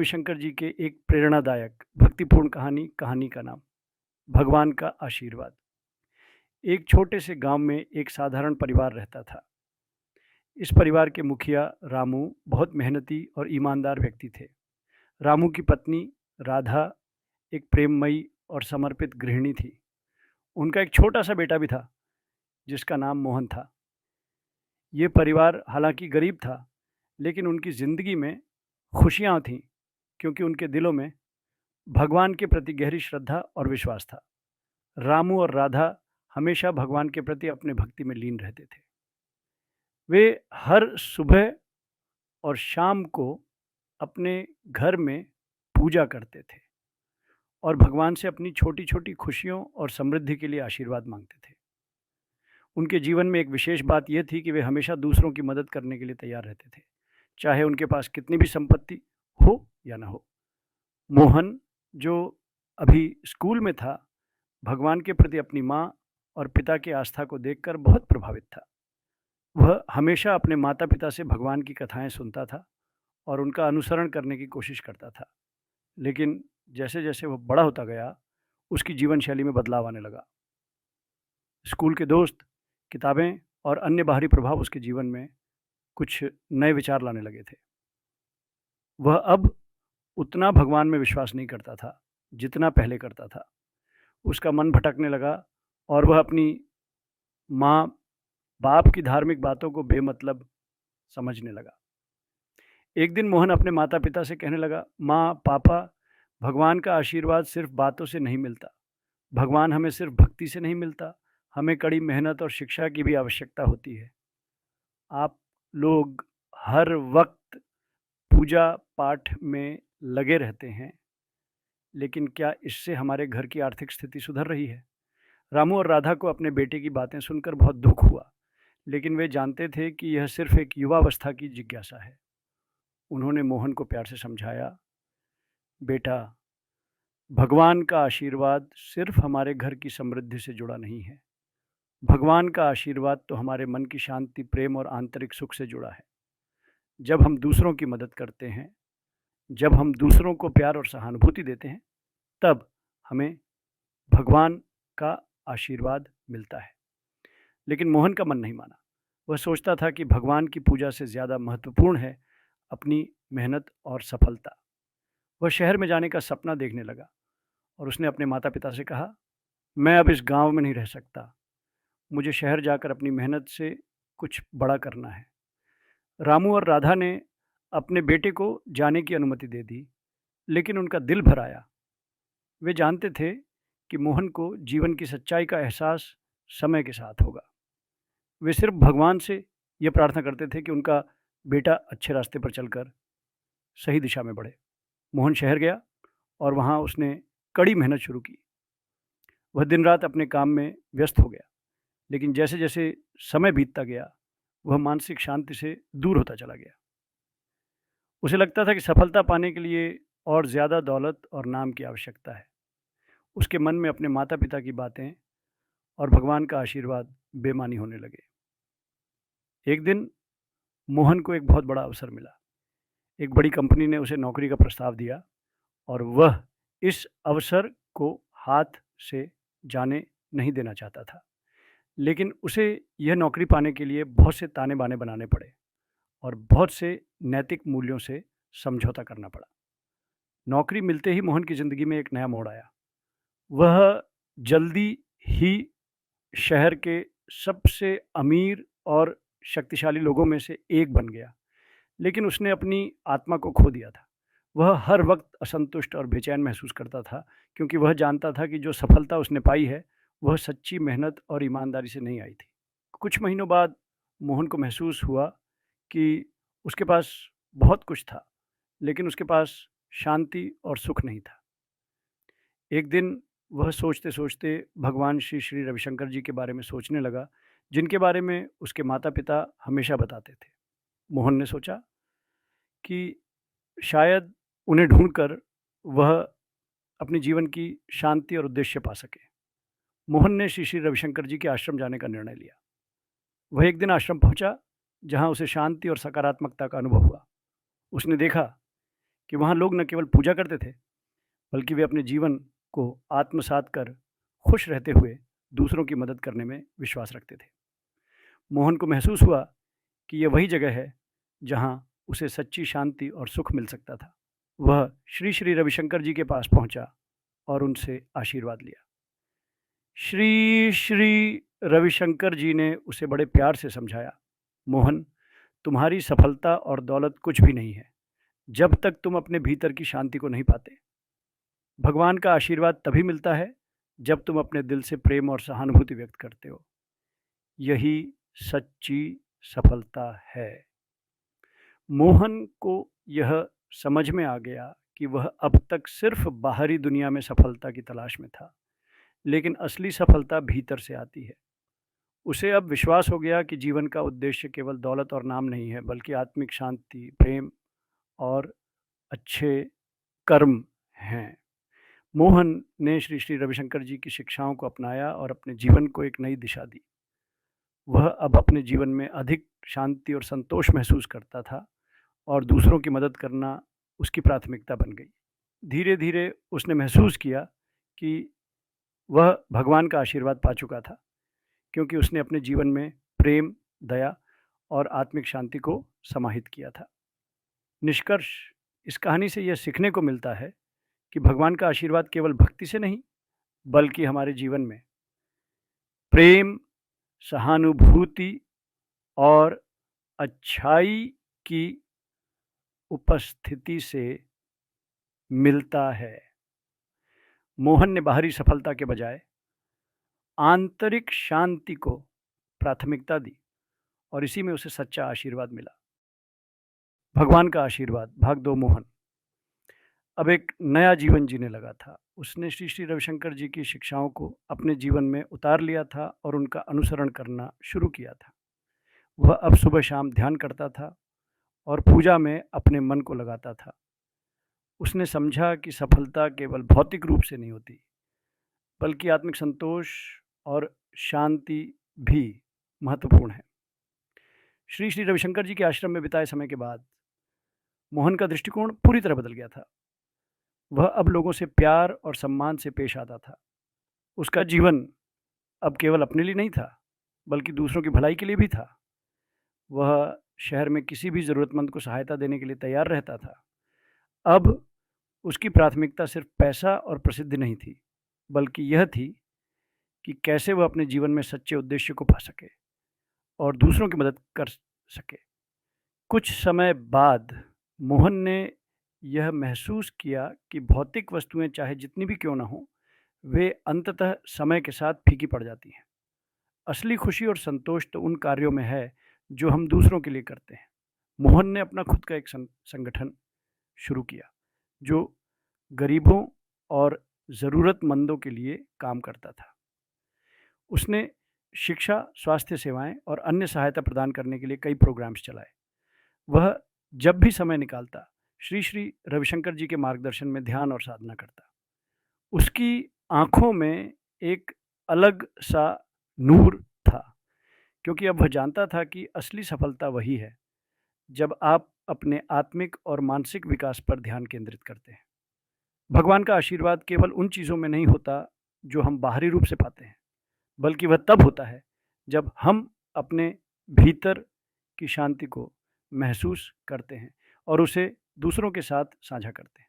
रविशंकर जी के एक प्रेरणादायक भक्तिपूर्ण कहानी कहानी का नाम भगवान का आशीर्वाद। एक छोटे से गांव में एक साधारण परिवार रहता था। इस परिवार के मुखिया रामू बहुत मेहनती और ईमानदार व्यक्ति थे। रामू की पत्नी राधा एक प्रेममयी और समर्पित गृहिणी थी। उनका एक छोटा सा बेटा भी था जिसका नाम मोहन था। ये परिवार हालांकि गरीब था, लेकिन उनकी ज़िंदगी में खुशियाँ थीं, क्योंकि उनके दिलों में भगवान के प्रति गहरी श्रद्धा और विश्वास था। रामू और राधा हमेशा भगवान के प्रति अपने भक्ति में लीन रहते थे। वे हर सुबह और शाम को अपने घर में पूजा करते थे और भगवान से अपनी छोटी-छोटी खुशियों और समृद्धि के लिए आशीर्वाद मांगते थे। उनके जीवन में एक विशेष बात यह थी कि वे हमेशा दूसरों की मदद करने के लिए तैयार रहते थे, चाहे उनके पास कितनी भी संपत्ति हो या ना हो। मोहन, जो अभी स्कूल में था, भगवान के प्रति अपनी माँ और पिता की आस्था को देखकर बहुत प्रभावित था। वह हमेशा अपने माता-पिता से भगवान की कथाएँ सुनता था और उनका अनुसरण करने की कोशिश करता था। लेकिन जैसे-जैसे वह बड़ा होता गया, उसकी जीवन शैली में बदलाव आने लगा। स्कूल के दोस्त, किताबें और अन्य बाहरी प्रभाव उसके जीवन में कुछ नए विचार लाने लगे थे। वह अब उतना भगवान में विश्वास नहीं करता था, जितना पहले करता था। उसका मन भटकने लगा और वह अपनी माँ, बाप की धार्मिक बातों को बेमतलब समझने लगा। एक दिन मोहन अपने माता-पिता से कहने लगा, माँ, पापा, भगवान का आशीर्वाद सिर्फ बातों से नहीं मिलता। भगवान हमें सिर्फ भक्ति से नहीं मिलता, हमें कड़ी मेहनत और शिक्षा की भी आवश्यकता होती है। आप लोग हर वक्त पूजा पाठ में लगे रहते हैं, लेकिन क्या इससे हमारे घर की आर्थिक स्थिति सुधर रही है? रामू और राधा को अपने बेटे की बातें सुनकर बहुत दुख हुआ, लेकिन वे जानते थे कि यह सिर्फ एक युवावस्था की जिज्ञासा है। उन्होंने मोहन को प्यार से समझाया, बेटा, भगवान का आशीर्वाद सिर्फ हमारे घर की समृद्धि से जुड़ा नहीं है। भगवान का आशीर्वाद तो हमारे मन की शांति, प्रेम और आंतरिक सुख से जुड़ा है। जब हम दूसरों की मदद करते हैं, जब हम दूसरों को प्यार और सहानुभूति देते हैं, तब हमें भगवान का आशीर्वाद मिलता है। लेकिन मोहन का मन नहीं माना। वह सोचता था कि भगवान की पूजा से ज़्यादा महत्वपूर्ण है अपनी मेहनत और सफलता। वह शहर में जाने का सपना देखने लगा और उसने अपने माता-पिता से कहा, मैं अब इस गांव में नहीं रह सकता। मुझे शहर जाकर अपनी मेहनत से कुछ बड़ा करना है। रामू और राधा ने अपने बेटे को जाने की अनुमति दे दी, लेकिन उनका दिल भर आया। वे जानते थे कि मोहन को जीवन की सच्चाई का एहसास समय के साथ होगा। वे सिर्फ भगवान से ये प्रार्थना करते थे कि उनका बेटा अच्छे रास्ते पर चलकर सही दिशा में बढ़े। मोहन शहर गया और वहाँ उसने कड़ी मेहनत शुरू की। वह दिन रात अपने काम में व्यस्त हो गया, लेकिन जैसे-जैसे समय बीतता गया, वह मानसिक शांति से दूर होता चला गया। उसे लगता था कि सफलता पाने के लिए और ज़्यादा दौलत और नाम की आवश्यकता है। उसके मन में अपने माता-पिता की बातें और भगवान का आशीर्वाद बेमानी होने लगे। एक दिन मोहन को एक बहुत बड़ा अवसर मिला। एक बड़ी कंपनी ने उसे नौकरी का प्रस्ताव दिया और वह इस अवसर को हाथ से जाने नहीं देना चाहता था। लेकिन उसे यह नौकरी पाने के लिए बहुत से ताने-बाने बनाने पड़े और बहुत से नैतिक मूल्यों से समझौता करना पड़ा। नौकरी मिलते ही मोहन की ज़िंदगी में एक नया मोड़ आया। वह जल्दी ही शहर के सबसे अमीर और शक्तिशाली लोगों में से एक बन गया, लेकिन उसने अपनी आत्मा को खो दिया था। वह हर वक्त असंतुष्ट और बेचैन महसूस करता था, क्योंकि वह जानता था कि जो सफलता उसने पाई है, वह सच्ची मेहनत और ईमानदारी से नहीं आई थी। कुछ महीनों बाद मोहन को महसूस हुआ कि उसके पास बहुत कुछ था, लेकिन उसके पास शांति और सुख नहीं था। एक दिन वह सोचते-सोचते भगवान श्री श्री रविशंकर जी के बारे में सोचने लगा, जिनके बारे में उसके माता-पिता हमेशा बताते थे। मोहन ने सोचा कि शायद उन्हें ढूँढकर वह अपने जीवन की शांति और उद्देश्य पा सके। मोहन ने श्री श्री रविशंकर जी के आश्रम जाने का निर्णय लिया। वह एक दिन आश्रम पहुँचा, जहाँ उसे शांति और सकारात्मकता का अनुभव हुआ। उसने देखा कि वहाँ लोग न केवल पूजा करते थे, बल्कि वे अपने जीवन को आत्मसात कर खुश रहते हुए दूसरों की मदद करने में विश्वास रखते थे। मोहन को महसूस हुआ कि यह वही जगह है जहाँ उसे सच्ची शांति और सुख मिल सकता था। वह श्री श्री रविशंकर जी के पास पहुंचा और उनसे आशीर्वाद लिया। श्री श्री रविशंकर जी ने उसे बड़े प्यार से समझाया, मोहन, तुम्हारी सफलता और दौलत कुछ भी नहीं है जब तक तुम अपने भीतर की शांति को नहीं पाते। भगवान का आशीर्वाद तभी मिलता है जब तुम अपने दिल से प्रेम और सहानुभूति व्यक्त करते हो। यही सच्ची सफलता है। मोहन को यह समझ में आ गया कि वह अब तक सिर्फ बाहरी दुनिया में सफलता की तलाश में था, लेकिन असली सफलता भीतर से आती है। उसे अब विश्वास हो गया कि जीवन का उद्देश्य केवल दौलत और नाम नहीं है, बल्कि आत्मिक शांति, प्रेम और अच्छे कर्म हैं। मोहन ने श्री श्री रविशंकर जी की शिक्षाओं को अपनाया और अपने जीवन को एक नई दिशा दी। वह अब अपने जीवन में अधिक शांति और संतोष महसूस करता था और दूसरों की मदद करना उसकी प्राथमिकता बन गई। धीरे धीरे उसने महसूस किया कि वह भगवान का आशीर्वाद पा चुका था, क्योंकि उसने अपने जीवन में प्रेम, दया और आत्मिक शांति को समाहित किया था। निष्कर्ष, इस कहानी से यह सीखने को मिलता है कि भगवान का आशीर्वाद केवल भक्ति से नहीं, बल्कि हमारे जीवन में प्रेम, सहानुभूति और अच्छाई की उपस्थिति से मिलता है। मोहन ने बाहरी सफलता के बजाय आंतरिक शांति को प्राथमिकता दी और इसी में उसे सच्चा आशीर्वाद मिला। भगवान का आशीर्वाद भाग 2। मोहन अब एक नया जीवन जीने लगा था। उसने श्री श्री रविशंकर जी की शिक्षाओं को अपने जीवन में उतार लिया था और उनका अनुसरण करना शुरू किया था। वह अब सुबह शाम ध्यान करता था और पूजा में अपने मन को लगाता था। उसने समझा कि सफलता केवल भौतिक रूप से नहीं होती, बल्कि आत्मिक संतोष और शांति भी महत्वपूर्ण है। श्री श्री रविशंकर जी के आश्रम में बिताए समय के बाद मोहन का दृष्टिकोण पूरी तरह बदल गया था। वह अब लोगों से प्यार और सम्मान से पेश आता था। उसका जीवन अब केवल अपने लिए नहीं था, बल्कि दूसरों की भलाई के लिए भी था। वह शहर में किसी भी ज़रूरतमंद को सहायता देने के लिए तैयार रहता था। अब उसकी प्राथमिकता सिर्फ पैसा और प्रसिद्धि नहीं थी, बल्कि यह थी कि कैसे वह अपने जीवन में सच्चे उद्देश्य को पा सके और दूसरों की मदद कर सके। कुछ समय बाद मोहन ने यह महसूस किया कि भौतिक वस्तुएं चाहे जितनी भी क्यों ना हो, वे अंततः समय के साथ फीकी पड़ जाती हैं। असली खुशी और संतोष तो उन कार्यों में है जो हम दूसरों के लिए करते हैं। मोहन ने अपना खुद का एक संगठन शुरू किया जो गरीबों और ज़रूरतमंदों के लिए काम करता था। उसने शिक्षा, स्वास्थ्य सेवाएं और अन्य सहायता प्रदान करने के लिए कई प्रोग्राम्स चलाए। वह जब भी समय निकालता श्री श्री रविशंकर जी के मार्गदर्शन में ध्यान और साधना करता। उसकी आंखों में एक अलग सा नूर था, क्योंकि अब वह जानता था कि असली सफलता वही है जब आप अपने आत्मिक और मानसिक विकास पर ध्यान केंद्रित करते हैं। भगवान का आशीर्वाद केवल उन चीज़ों में नहीं होता जो हम बाहरी रूप से पाते हैं, बल्कि वह तब होता है जब हम अपने भीतर की शांति को महसूस करते हैं और उसे दूसरों के साथ साझा करते हैं।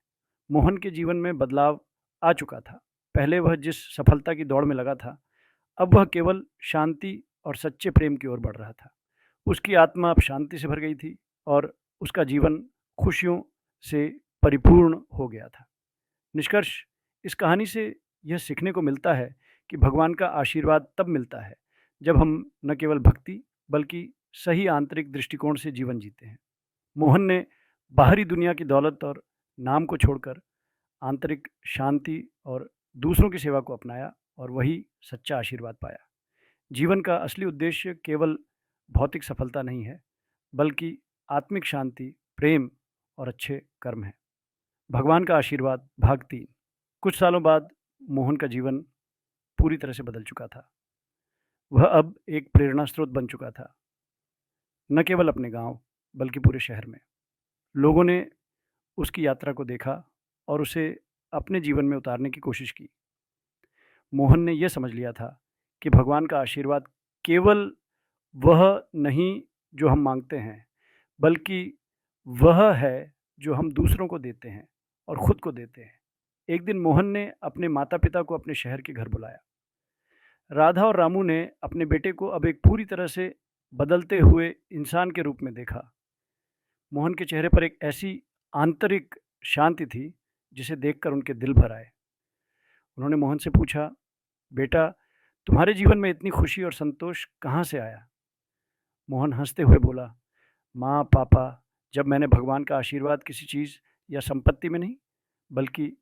मोहन के जीवन में बदलाव आ चुका था। पहले वह जिस सफलता की दौड़ में लगा था, अब वह केवल शांति और सच्चे प्रेम की ओर बढ़ रहा था। उसकी आत्मा अब शांति से भर गई थी और उसका जीवन खुशियों से परिपूर्ण हो गया था। निष्कर्ष, इस कहानी से यह सीखने को मिलता है कि भगवान का आशीर्वाद तब मिलता है जब हम न केवल भक्ति, बल्कि सही आंतरिक दृष्टिकोण से जीवन जीते हैं। मोहन ने बाहरी दुनिया की दौलत और नाम को छोड़कर आंतरिक शांति और दूसरों की सेवा को अपनाया और वही सच्चा आशीर्वाद पाया। जीवन का असली उद्देश्य केवल भौतिक सफलता नहीं है, बल्कि आत्मिक शांति, प्रेम और अच्छे कर्म है। भगवान का आशीर्वाद भाग 3। कुछ सालों बाद मोहन का जीवन पूरी तरह से बदल चुका था। वह अब एक प्रेरणा स्रोत बन चुका था, न केवल अपने गांव, बल्कि पूरे शहर में। लोगों ने उसकी यात्रा को देखा और उसे अपने जीवन में उतारने की कोशिश की। मोहन ने यह समझ लिया था कि भगवान का आशीर्वाद केवल वह नहीं जो हम मांगते हैं, बल्कि वह है जो हम दूसरों को देते हैं और खुद को देते हैं। एक दिन मोहन ने अपने माता-पिता को अपने शहर के घर बुलाया। राधा और रामू ने अपने बेटे को अब एक पूरी तरह से बदलते हुए इंसान के रूप में देखा। मोहन के चेहरे पर एक ऐसी आंतरिक शांति थी जिसे देखकर उनके दिल भर आए। उन्होंने मोहन से पूछा, बेटा, तुम्हारे जीवन में इतनी खुशी और संतोष कहाँ से आया? मोहन हंसते हुए बोला, माँ, पापा, जब मैंने भगवान का आशीर्वाद किसी चीज़ या संपत्ति में नहीं, बल्कि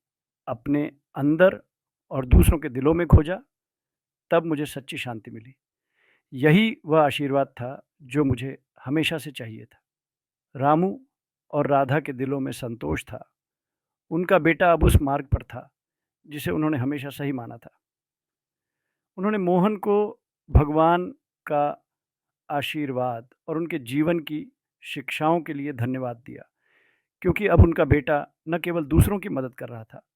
अपने अंदर और दूसरों के दिलों में खोजा, तब मुझे सच्ची शांति मिली। यही वह आशीर्वाद था जो मुझे हमेशा से चाहिए था। रामू और राधा के दिलों में संतोष था। उनका बेटा अब उस मार्ग पर था जिसे उन्होंने हमेशा सही माना था। उन्होंने मोहन को भगवान का आशीर्वाद और उनके जीवन की शिक्षाओं के लिए धन्यवाद दिया, क्योंकि अब उनका बेटा न केवल दूसरों की मदद कर रहा था,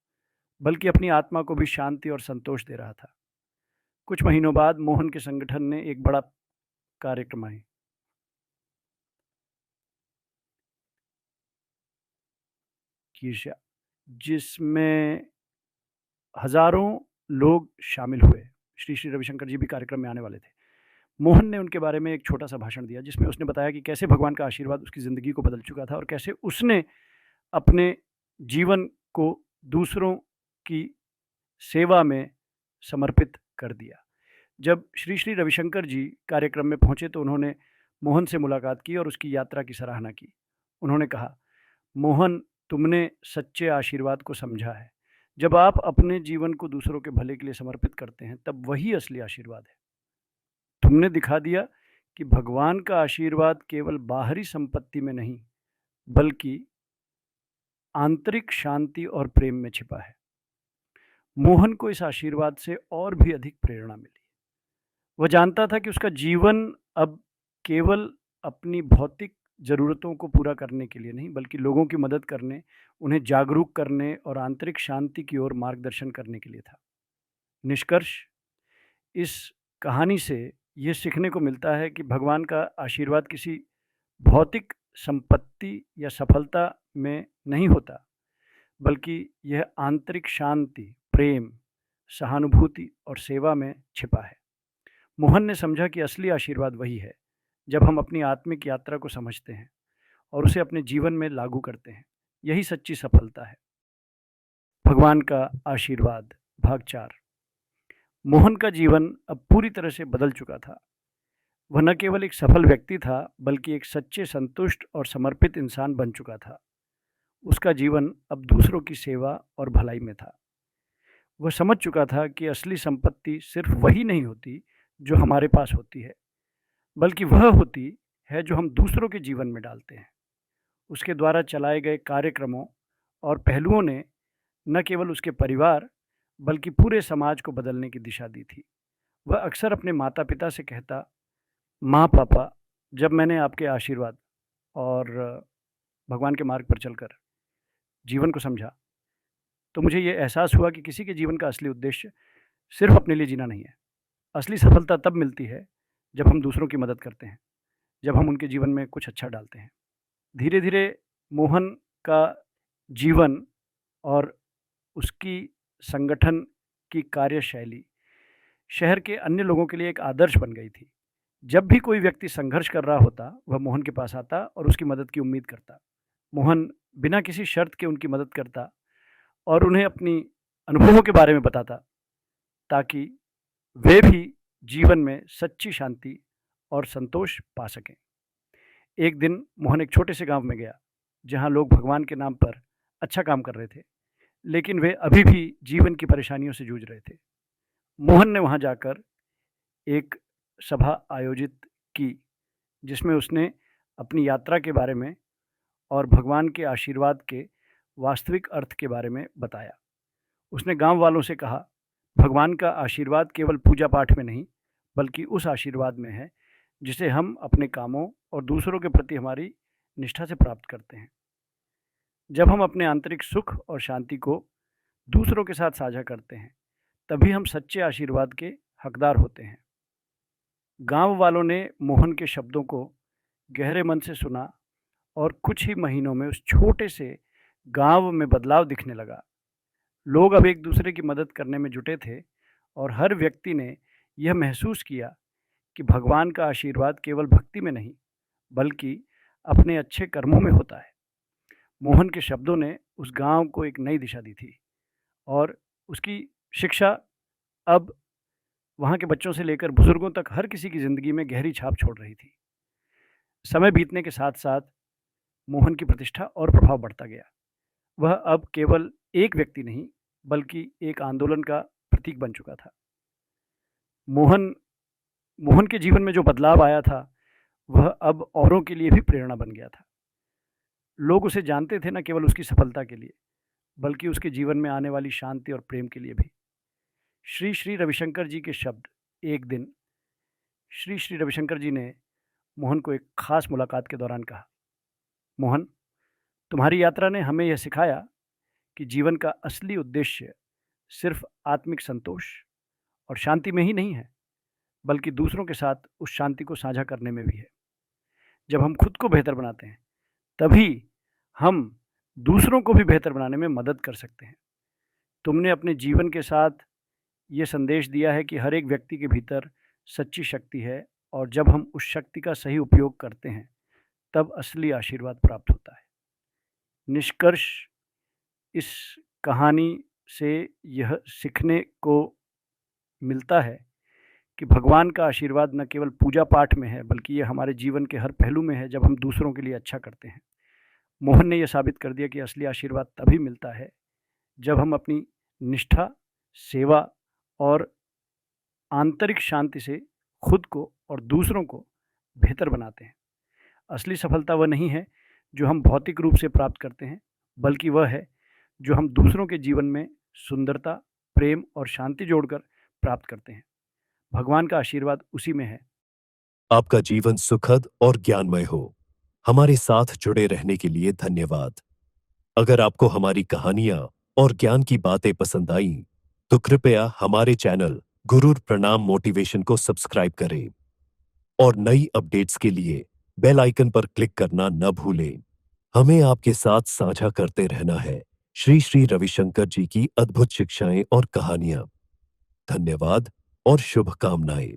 बल्कि अपनी आत्मा को भी शांति और संतोष दे रहा था। कुछ महीनों बाद मोहन के संगठन ने एक बड़ा कार्यक्रम किया, जिसमें हजारों लोग शामिल हुए। श्री श्री रविशंकर जी भी कार्यक्रम में आने वाले थे। मोहन ने उनके बारे में एक छोटा सा भाषण दिया, जिसमें उसने बताया कि कैसे भगवान का आशीर्वाद उसकी ज़िंदगी को बदल चुका था और कैसे उसने अपने जीवन को दूसरों की सेवा में समर्पित कर दिया। जब श्री श्री रविशंकर जी कार्यक्रम में पहुंचे तो उन्होंने मोहन से मुलाकात की और उसकी यात्रा की सराहना की। उन्होंने कहा, मोहन, तुमने सच्चे आशीर्वाद को समझा है। जब आप अपने जीवन को दूसरों के भले के लिए समर्पित करते हैं, तब वही असली आशीर्वाद है। तुमने दिखा दिया कि भगवान का आशीर्वाद केवल बाहरी संपत्ति में नहीं, बल्कि आंतरिक शांति और प्रेम में छिपा है। मोहन को इस आशीर्वाद से और भी अधिक प्रेरणा मिली। वह जानता था कि उसका जीवन अब केवल अपनी भौतिक ज़रूरतों को पूरा करने के लिए नहीं, बल्कि लोगों की मदद करने, उन्हें जागरूक करने और आंतरिक शांति की ओर मार्गदर्शन करने के लिए था। निष्कर्ष, इस कहानी से ये सीखने को मिलता है कि भगवान का आशीर्वाद किसी भौतिक संपत्ति या सफलता में नहीं होता, बल्कि यह आंतरिक शांति, प्रेम, सहानुभूति और सेवा में छिपा है। मोहन ने समझा कि असली आशीर्वाद वही है जब हम अपनी आत्मिक यात्रा को समझते हैं और उसे अपने जीवन में लागू करते हैं। यही सच्ची सफलता है। भगवान का आशीर्वाद, भाग 4। मोहन का जीवन अब पूरी तरह से बदल चुका था। वह न केवल एक सफल व्यक्ति था, बल्कि एक सच्चे, संतुष्ट और समर्पित इंसान बन चुका था। उसका जीवन अब दूसरों की सेवा और भलाई में था। वह समझ चुका था कि असली संपत्ति सिर्फ वही नहीं होती जो हमारे पास होती है, बल्कि वह होती है जो हम दूसरों के जीवन में डालते हैं। उसके द्वारा चलाए गए कार्यक्रमों और पहलुओं ने न केवल उसके परिवार, बल्कि पूरे समाज को बदलने की दिशा दी थी। वह अक्सर अपने माता पिता से कहता, माँ, पापा, जब मैंने आपके आशीर्वाद और भगवान के मार्ग पर चलकर जीवन को समझा, तो मुझे ये एहसास हुआ कि किसी के जीवन का असली उद्देश्य सिर्फ अपने लिए जीना नहीं है। असली सफलता तब मिलती है जब हम दूसरों की मदद करते हैं, जब हम उनके जीवन में कुछ अच्छा डालते हैं। धीरे धीरे मोहन का जीवन और उसकी संगठन की कार्यशैली शहर के अन्य लोगों के लिए एक आदर्श बन गई थी। जब भी कोई व्यक्ति संघर्ष कर रहा होता, वह मोहन के पास आता और उसकी मदद की उम्मीद करता। मोहन बिना किसी शर्त के उनकी मदद करता और उन्हें अपनी अनुभवों के बारे में बताता, ताकि वे भी जीवन में सच्ची शांति और संतोष पा सकें। एक दिन मोहन एक छोटे से गांव में गया, जहां लोग भगवान के नाम पर अच्छा काम कर रहे थे, लेकिन वे अभी भी जीवन की परेशानियों से जूझ रहे थे। मोहन ने वहां जाकर एक सभा आयोजित की, जिसमें उसने अपनी यात्रा के बारे में और भगवान के आशीर्वाद के वास्तविक अर्थ के बारे में बताया। उसने गांव वालों से कहा, भगवान का आशीर्वाद केवल पूजा पाठ में नहीं, बल्कि उस आशीर्वाद में है जिसे हम अपने कामों और दूसरों के प्रति हमारी निष्ठा से प्राप्त करते हैं। जब हम अपने आंतरिक सुख और शांति को दूसरों के साथ साझा करते हैं, तभी हम सच्चे आशीर्वाद के हकदार होते हैं। गांव वालों ने मोहन के शब्दों को गहरे मन से सुना और कुछ ही महीनों में उस छोटे से गांव में बदलाव दिखने लगा। लोग अब एक दूसरे की मदद करने में जुटे थे और हर व्यक्ति ने यह महसूस किया कि भगवान का आशीर्वाद केवल भक्ति में नहीं, बल्कि अपने अच्छे कर्मों में होता है। मोहन के शब्दों ने उस गांव को एक नई दिशा दी थी और उसकी शिक्षा अब वहाँ के बच्चों से लेकर बुजुर्गों तक हर किसी की ज़िंदगी में गहरी छाप छोड़ रही थी। समय बीतने के साथ साथ मोहन की प्रतिष्ठा और प्रभाव बढ़ता गया। वह अब केवल एक व्यक्ति नहीं, बल्कि एक आंदोलन का प्रतीक बन चुका था। मोहन मोहन के जीवन में जो बदलाव आया था, वह अब औरों के लिए भी प्रेरणा बन गया था। लोग उसे जानते थे न केवल उसकी सफलता के लिए, बल्कि उसके जीवन में आने वाली शांति और प्रेम के लिए भी। श्री श्री रविशंकर जी के शब्द। एक दिन श्री श्री रविशंकर जी ने मोहन को एक खास मुलाकात के दौरान कहा, मोहन, तुम्हारी यात्रा ने हमें यह सिखाया कि जीवन का असली उद्देश्य सिर्फ आत्मिक संतोष और शांति में ही नहीं है, बल्कि दूसरों के साथ उस शांति को साझा करने में भी है। जब हम खुद को बेहतर बनाते हैं, तभी हम दूसरों को भी बेहतर बनाने में मदद कर सकते हैं। तुमने अपने जीवन के साथ ये संदेश दिया है कि हर एक व्यक्ति के भीतर सच्ची शक्ति है और जब हम उस शक्ति का सही उपयोग करते हैं, तब असली आशीर्वाद प्राप्त होता है। निष्कर्ष इस कहानी से यह सीखने को मिलता है कि भगवान का आशीर्वाद न केवल पूजा पाठ में है, बल्कि ये हमारे जीवन के हर पहलू में है जब हम दूसरों के लिए अच्छा करते हैं। मोहन ने यह साबित कर दिया कि असली आशीर्वाद तभी मिलता है जब हम अपनी निष्ठा, सेवा और आंतरिक शांति से खुद को और दूसरों को बेहतर बनाते हैं। असली सफलता वह नहीं है जो हम भौतिक रूप से प्राप्त करते हैं, बल्कि वह है जो हम दूसरों के जीवन में सुंदरता, प्रेम और शांति जोड़कर प्राप्त करते हैं। भगवान का आशीर्वाद उसी में है। आपका जीवन सुखद और ज्ञानमय हो। हमारे साथ जुड़े रहने के लिए धन्यवाद। अगर आपको हमारी कहानियां और ज्ञान की बातें पसंद आईं, तो कृपया हमारे चैनल गुरुर प्रणाम मोटिवेशन को सब्सक्राइब करें और नई अपडेट्स के लिए बेल आइकन पर क्लिक करना न भूलें। हमें आपके साथ साझा करते रहना है श्री श्री रविशंकर जी की अद्भुत शिक्षाएं और कहानियां। धन्यवाद और शुभकामनाएं।